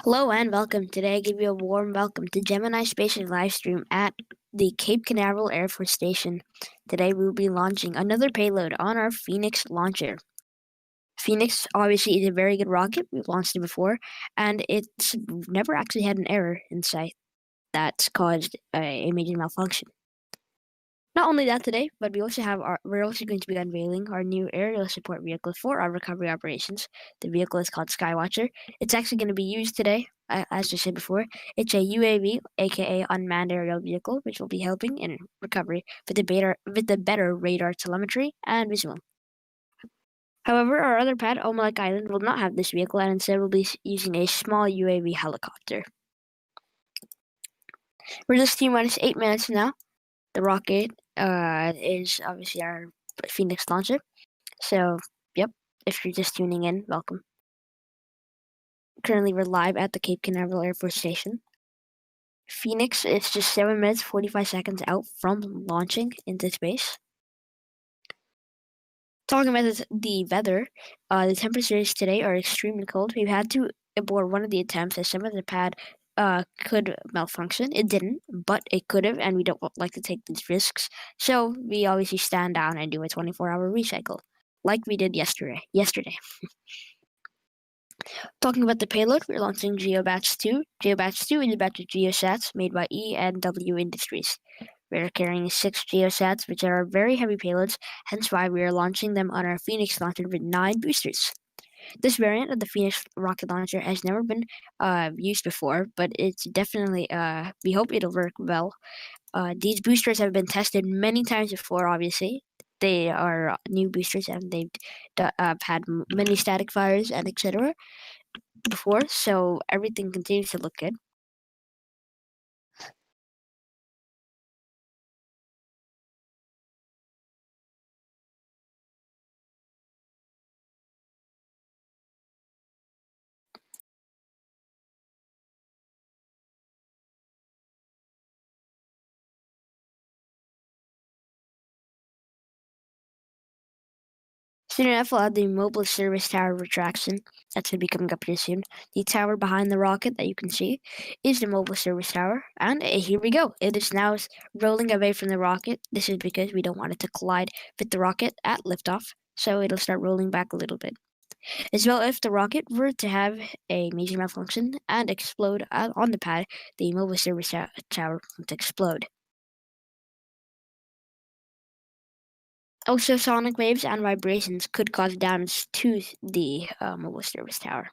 Hello and welcome. Today I give you a warm welcome to Gemini Space's live stream at the Cape Canaveral Air Force Station. Today we will be launching another payload on our Phoenix launcher. Phoenix obviously is a very good rocket. We've launched it before, and it's never actually had an error in sight that's caused a major malfunction. Not only that today, but we're also going to be unveiling our new aerial support vehicle for our recovery operations. The vehicle is called Skywatcher. It's actually going to be used today, as I said before. It's a UAV, aka unmanned aerial vehicle, which will be helping in recovery with the better radar telemetry and visual. However, our other pad, Omelek Island, will not have this vehicle, and instead will be using a small UAV helicopter. We're just T-minus 8 minutes now. The rocket is obviously our Phoenix launcher. So, yep, if you're just tuning in, welcome. Currently, we're live at the Cape Canaveral Air Force Station. Phoenix is just 7 minutes, 45 seconds out from launching into space. Talking about the weather, the temperatures today are extremely cold. We've had to abort one of the attempts as some of the pad could malfunction. It didn't, but it could have, and we don't like to take these risks. So we obviously stand down and do a 24-hour recycle, like we did yesterday. Talking about the payload, we're launching GeoBatch 2. GeoBatch 2 is a batch of geosats made by E&W Industries. We're carrying 6 geosats, which are very heavy payloads, hence why we are launching them on our Phoenix launcher with 9 boosters. This variant of the Phoenix rocket launcher has never been used before, but it's definitely, we hope it'll work well. These boosters have been tested many times before, obviously. They are new boosters and they've had many static fires and etc. before, so everything continues to look good. Soon enough, we'll have the mobile service tower retraction. That should be coming up here soon. The tower behind the rocket that you can see is the mobile service tower. And here we go. It is now rolling away from the rocket. This is because we don't want it to collide with the rocket at liftoff. So it'll start rolling back a little bit. As well, if the rocket were to have a major malfunction and explode on the pad, the mobile service tower would explode. Also, sonic waves and vibrations could cause damage to the mobile service tower.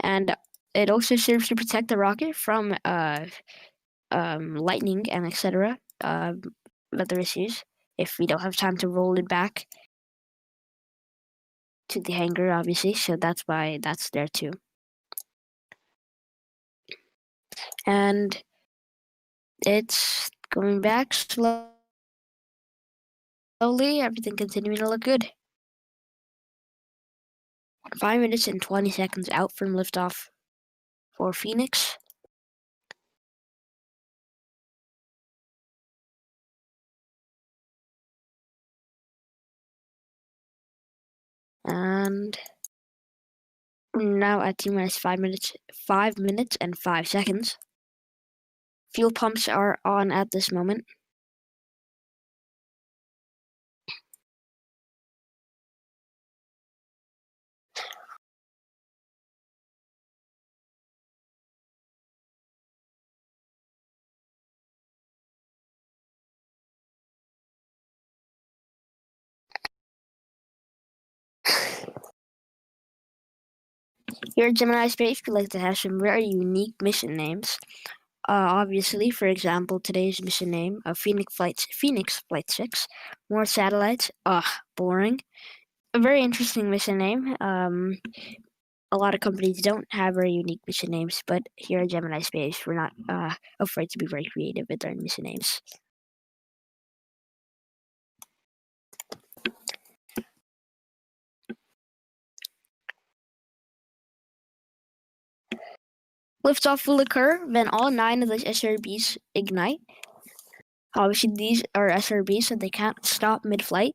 And it also serves to protect the rocket from lightning and etc. Weather issues if we don't have time to roll it back to the hangar, obviously. So that's why that's there too. And it's going back slowly, everything continuing to look good. 5 minutes and 20 seconds out from liftoff for Phoenix. And now at T-minus 5 minutes and 5 seconds. Fuel pumps are on at this moment. Here at Gemini Space, we like to have some very unique mission names. Obviously, for example, today's mission name of Phoenix Flight 6, more satellites. Boring. A very interesting mission name. A lot of companies don't have very unique mission names, but here at Gemini Space, we're not afraid to be very creative with our mission names. Liftoff will occur when all 9 of the SRBs ignite. Obviously, these are SRBs, so they can't stop mid-flight.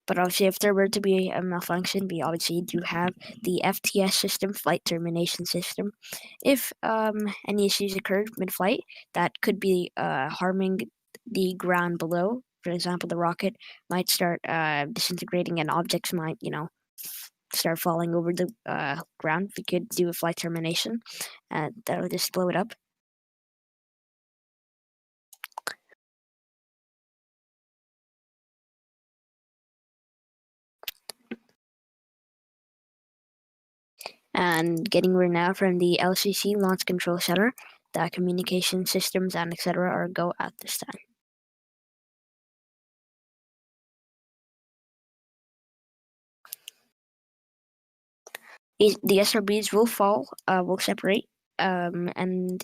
But obviously, if there were to be a malfunction, we obviously do have the FTS system, flight termination system. If any issues occurred mid-flight, that could be harming the ground below. For example, the rocket might start disintegrating, and objects might, start falling over the ground. We could do a flight termination, and that would just blow it up. And getting word now from the LCC Launch Control Center that communication systems and etc. are go at this time. The SRBs will will separate, and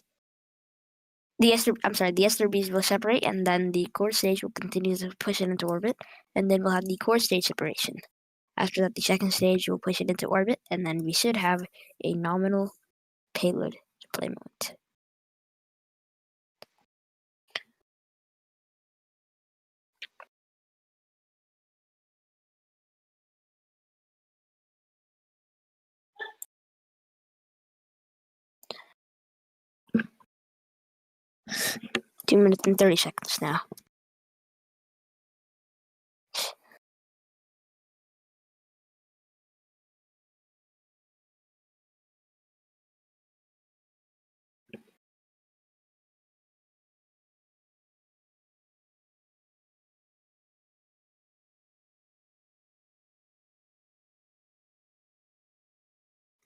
the SRBs will separate, and then the core stage will continue to push it into orbit, and then we'll have the core stage separation. After that, the second stage will push it into orbit, and then we should have a nominal payload deployment. Two minutes and 30 seconds now.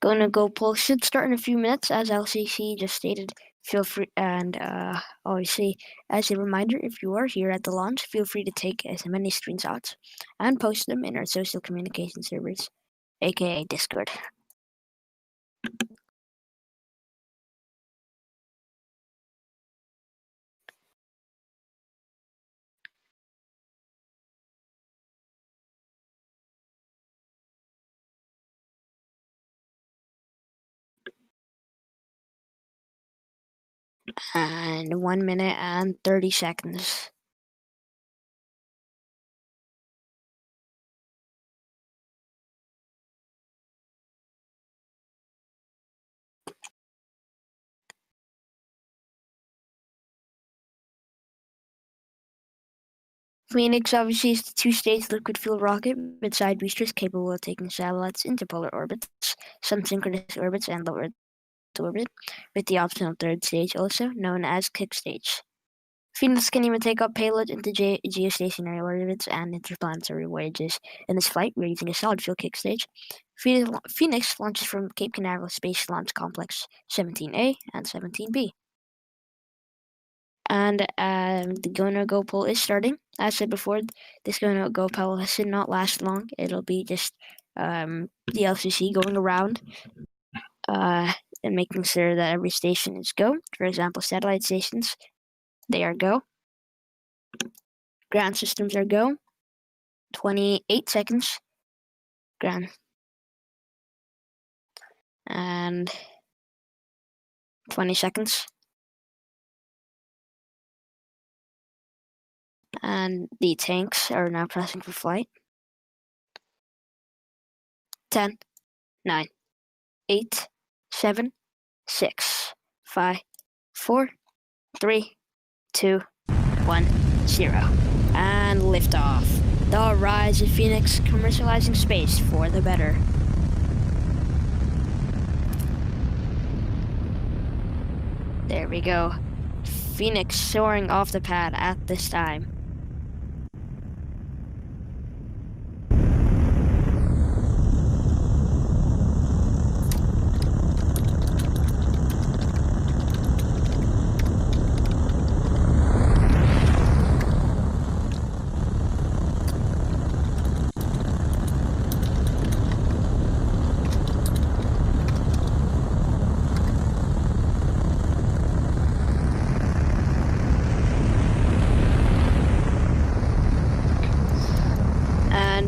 Gonna go pull should start in a few minutes, as LCC just stated. Feel free, and obviously, as a reminder, if you are here at the launch, feel free to take as many screenshots and post them in our social communication servers, aka Discord. And 1 minute and 30 seconds. Phoenix obviously is the two-stage liquid fuel rocket with side boosters capable of taking satellites into polar orbits, some synchronous orbits, and low Earth orbit, with the optional third stage also known as kick stage. Phoenix can even take up payload into geostationary orbits and interplanetary voyages. In this flight, we're using a solid fuel kick stage. Phoenix launches from Cape Canaveral Space Launch Complex 17A and 17B. And the Go-No-Go poll is starting. As I said before, this Go-No-Go poll should not last long. It'll be just the LCC going around and making sure that every station is go. For example, satellite stations, they are go. Ground systems are go. 28 seconds. Ground. And 20 seconds. And the tanks are now pressing for flight. 10, 9, 8, 7, 6, 5, 4, 3, 2, 1, 0. And liftoff. The rise of Phoenix, commercializing space for the better. There we go. Phoenix soaring off the pad at this time.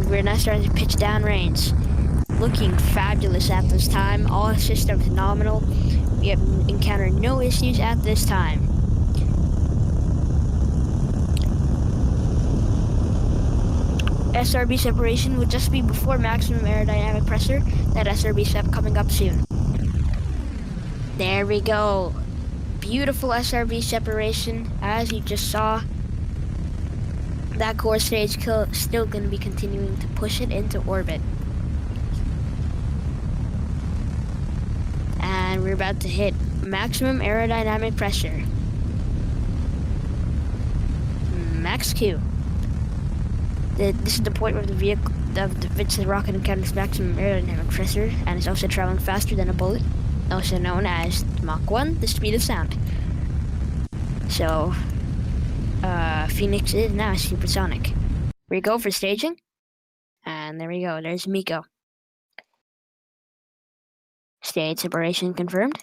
We're now starting to pitch downrange. Looking fabulous at this time. All systems nominal. We have encountered no issues at this time. SRB separation will just be before maximum aerodynamic pressure. That SRB step coming up soon. There we go. Beautiful SRB separation, as you just saw. That core stage still going to be continuing to push it into orbit. And we're about to hit maximum aerodynamic pressure. Max Q. This is the point where the rocket encounters maximum aerodynamic pressure and is also traveling faster than a bullet, also known as Mach 1, the speed of sound. So, Phoenix is now supersonic. We go for staging, and there we go. There's Miko. Stage separation confirmed.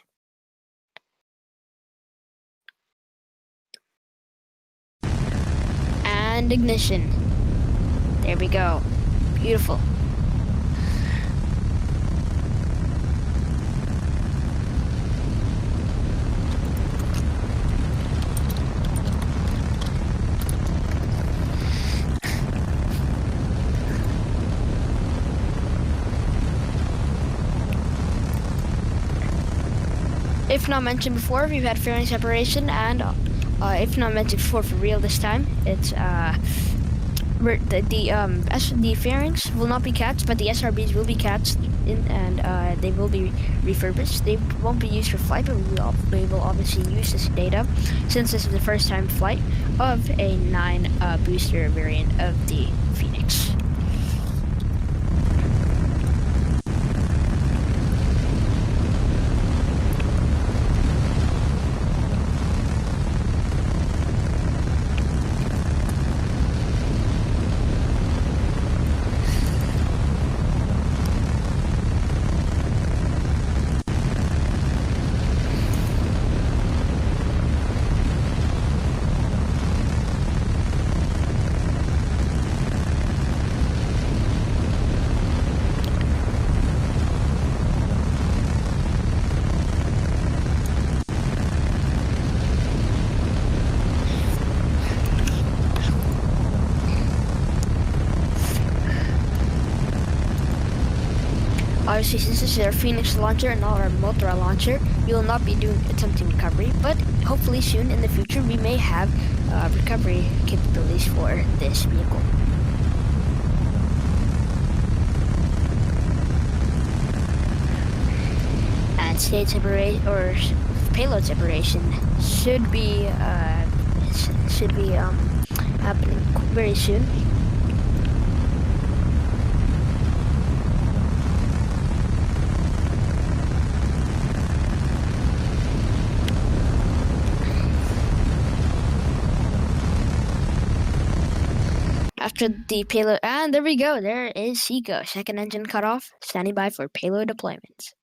And ignition. There we go. Beautiful. If not mentioned before, we've had fairing separation, and if not mentioned before for real this time, it's the fairings will not be catched, but the SRBs will be catched and they will be refurbished. They won't be used for flight, but we will obviously use this data since this is the first time flight of a 9 booster variant of the Phoenix. Obviously, since this is our Phoenix launcher and not our Mothra launcher, we will not be attempting recovery, but hopefully soon in the future we may have recovery capabilities for this vehicle. And stage separation or payload separation should be happening very soon. After the payload, and there we go, there is Seiko. Second engine cut off, standing by for payload deployment.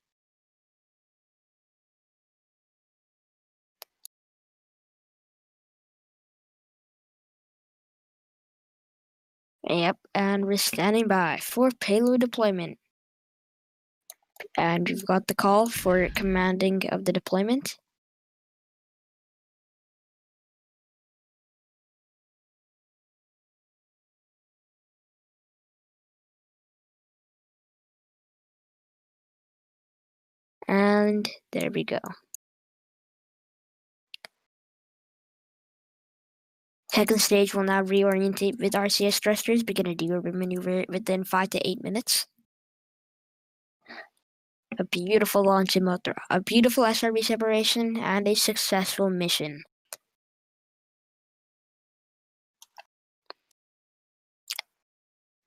Yep, and we're standing by for payload deployment. And we've got the call for commanding of the deployment. And there we go. Second stage will now reorientate with RCS thrusters, begin a deorbit maneuver within 5 to 8 minutes. A beautiful launch in Mothra, a beautiful SRB separation, and a successful mission.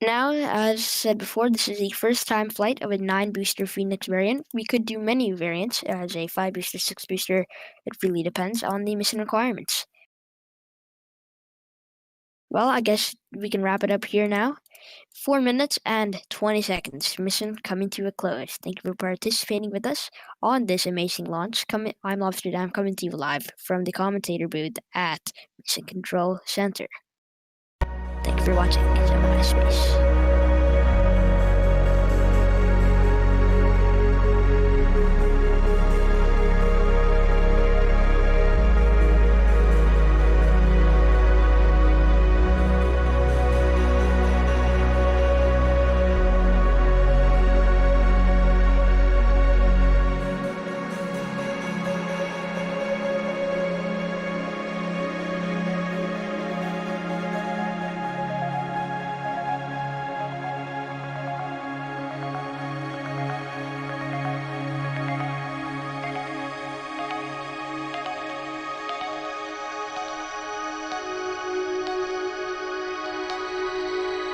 Now, as said before, this is the first time flight of a 9 booster Phoenix variant. We could do many variants as a 5 booster, 6 booster. It really depends on the mission requirements. Well, I guess we can wrap it up here now. 4 minutes and 20 seconds. Mission coming to a close. Thank you for participating with us on this amazing launch. I'm Lobsterdam, coming to you live from the commentator booth at Mission Control Center. Thank you for watching. Gemini Space.